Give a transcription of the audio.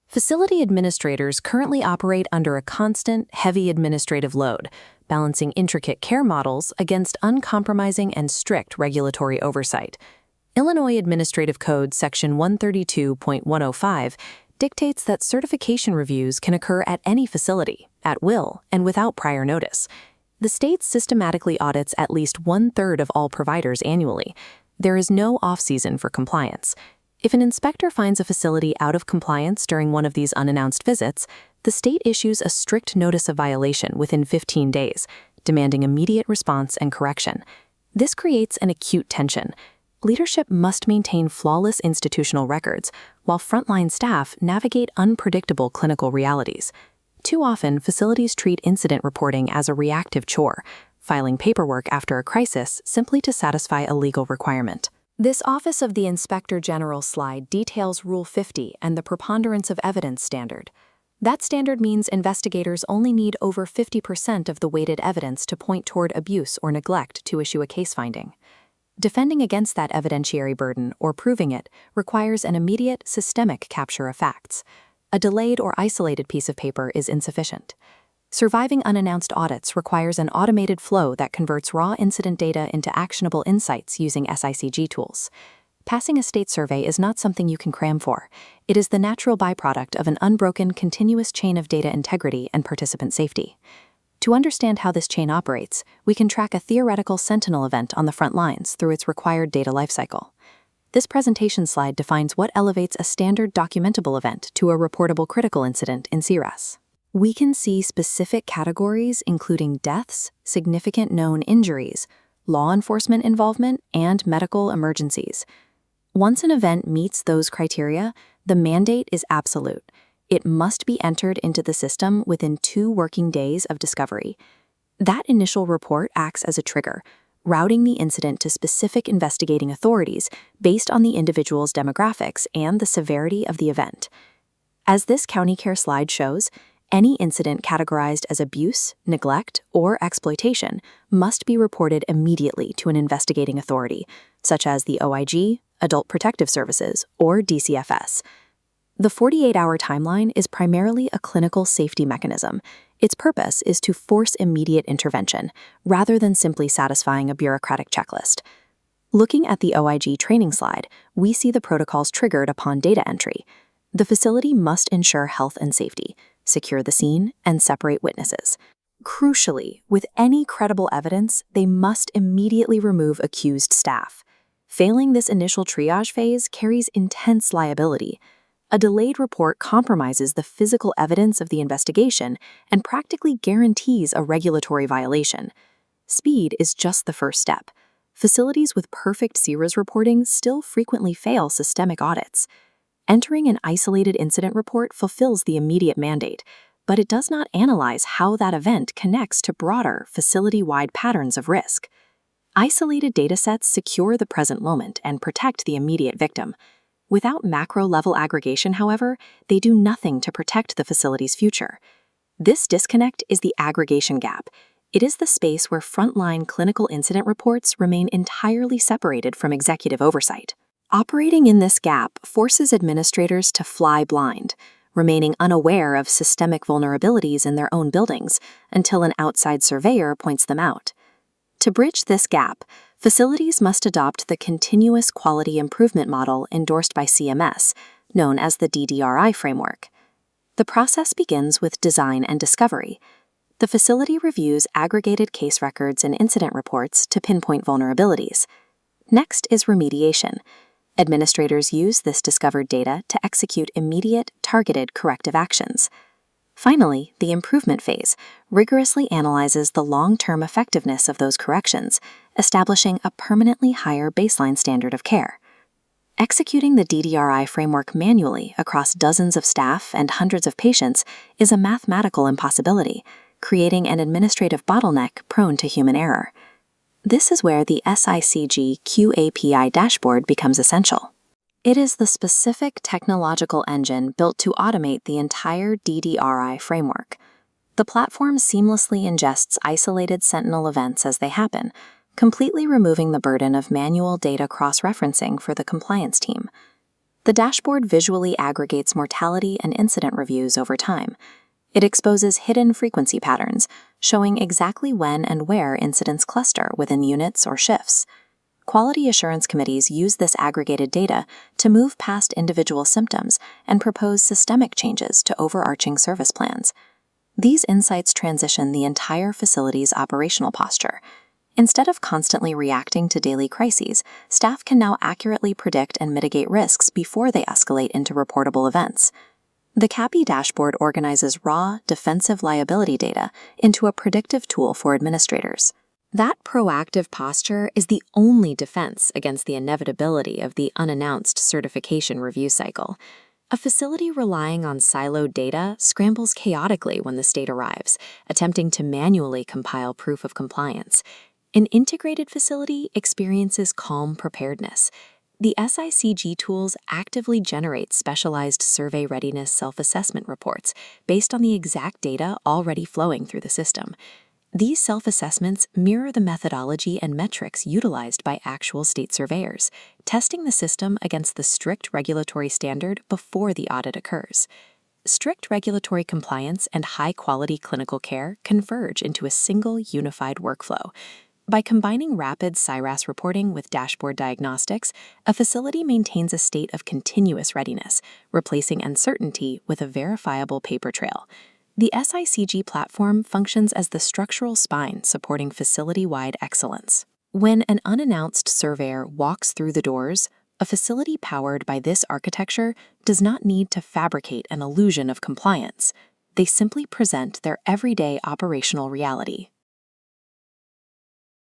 Facility administrators currently operate under a constant, heavy administrative load, balancing intricate care models against uncompromising and strict regulatory oversight. Illinois Administrative Code Section 132.105 dictates that certification reviews can occur at any facility, at will, and without prior notice. The state systematically audits at least 1/3 of all providers annually. There is no off-season for compliance. If an inspector finds a facility out of compliance during one of these unannounced visits, the state issues a strict notice of violation within 15 days, demanding immediate response and correction. This creates an acute tension. Leadership must maintain flawless institutional records, while frontline staff navigate unpredictable clinical realities. Too often, facilities treat incident reporting as a reactive chore, filing paperwork after a crisis simply to satisfy a legal requirement. This Office of the Inspector General slide details Rule 50 and the preponderance of evidence standard. That standard means investigators only need over 50% of the weighted evidence to point toward abuse or neglect to issue a case finding. Defending against that evidentiary burden or proving it requires an immediate, systemic capture of facts. A delayed or isolated piece of paper is insufficient. Surviving unannounced audits requires an automated flow that converts raw incident data into actionable insights using SICG tools. Passing a state survey is not something you can cram for. It is the natural byproduct of an unbroken, continuous chain of data integrity and participant safety. To understand how this chain operates, we can track a theoretical sentinel event on the front lines through its required data lifecycle. This presentation slide defines what elevates a standard documentable event to a reportable critical incident in CRAS. We can see specific categories including deaths, significant known injuries, law enforcement involvement, and medical emergencies. Once an event meets those criteria, the mandate is absolute. It must be entered into the system within 2 working days of discovery. That initial report acts as a trigger, routing the incident to specific investigating authorities based on the individual's demographics and the severity of the event. As this county care slide shows, any incident categorized as abuse, neglect, or exploitation must be reported immediately to an investigating authority, such as the OIG, Adult Protective Services, or DCFS. The 48-hour timeline is primarily a clinical safety mechanism. Its purpose is to force immediate intervention, rather than simply satisfying a bureaucratic checklist. Looking at the OIG training slide, we see the protocols triggered upon data entry. The facility must ensure health and safety, secure the scene, and separate witnesses. Crucially, with any credible evidence, they must immediately remove accused staff. Failing this initial triage phase carries intense liability. A delayed report compromises the physical evidence of the investigation and practically guarantees a regulatory violation. Speed is just the first step. Facilities with perfect CRAS reporting still frequently fail systemic audits. Entering an isolated incident report fulfills the immediate mandate, but it does not analyze how that event connects to broader, facility-wide patterns of risk. Isolated datasets secure the present moment and protect the immediate victim. Without macro-level aggregation, however, they do nothing to protect the facility's future. This disconnect is the aggregation gap. It is the space where frontline clinical incident reports remain entirely separated from executive oversight. Operating in this gap forces administrators to fly blind, remaining unaware of systemic vulnerabilities in their own buildings until an outside surveyor points them out. To bridge this gap, facilities must adopt the continuous quality improvement model endorsed by CMS, known as the DDRI framework. The process begins with design and discovery. The facility reviews aggregated case records and incident reports to pinpoint vulnerabilities. Next is remediation. Administrators use this discovered data to execute immediate, targeted corrective actions. Finally, the improvement phase rigorously analyzes the long-term effectiveness of those corrections, establishing a permanently higher baseline standard of care. Executing the DDRI framework manually across dozens of staff and hundreds of patients is a mathematical impossibility, creating an administrative bottleneck prone to human error. This is where the SICG QAPI dashboard becomes essential. It is the specific technological engine built to automate the entire DDRI framework. The platform seamlessly ingests isolated sentinel events as they happen, completely removing the burden of manual data cross-referencing for the compliance team. The dashboard visually aggregates mortality and incident reviews over time. It exposes hidden frequency patterns, showing exactly when and where incidents cluster within units or shifts. Quality assurance committees use this aggregated data to move past individual symptoms and propose systemic changes to overarching service plans. These insights transition the entire facility's operational posture. Instead of constantly reacting to daily crises, staff can now accurately predict and mitigate risks before they escalate into reportable events. The QAPI dashboard organizes raw, defensive liability data into a predictive tool for administrators. That proactive posture is the only defense against the inevitability of the unannounced certification review cycle. A facility relying on siloed data scrambles chaotically when the state arrives, attempting to manually compile proof of compliance. An integrated facility experiences calm preparedness. The SICG tools actively generate specialized survey readiness self-assessment reports based on the exact data already flowing through the system. These self-assessments mirror the methodology and metrics utilized by actual state surveyors, testing the system against the strict regulatory standard before the audit occurs. Strict regulatory compliance and high-quality clinical care converge into a single unified workflow. By combining rapid CIRAS reporting with dashboard diagnostics, a facility maintains a state of continuous readiness, replacing uncertainty with a verifiable paper trail. The SICG platform functions as the structural spine supporting facility-wide excellence. When an unannounced surveyor walks through the doors, a facility powered by this architecture does not need to fabricate an illusion of compliance. They simply present their everyday operational reality.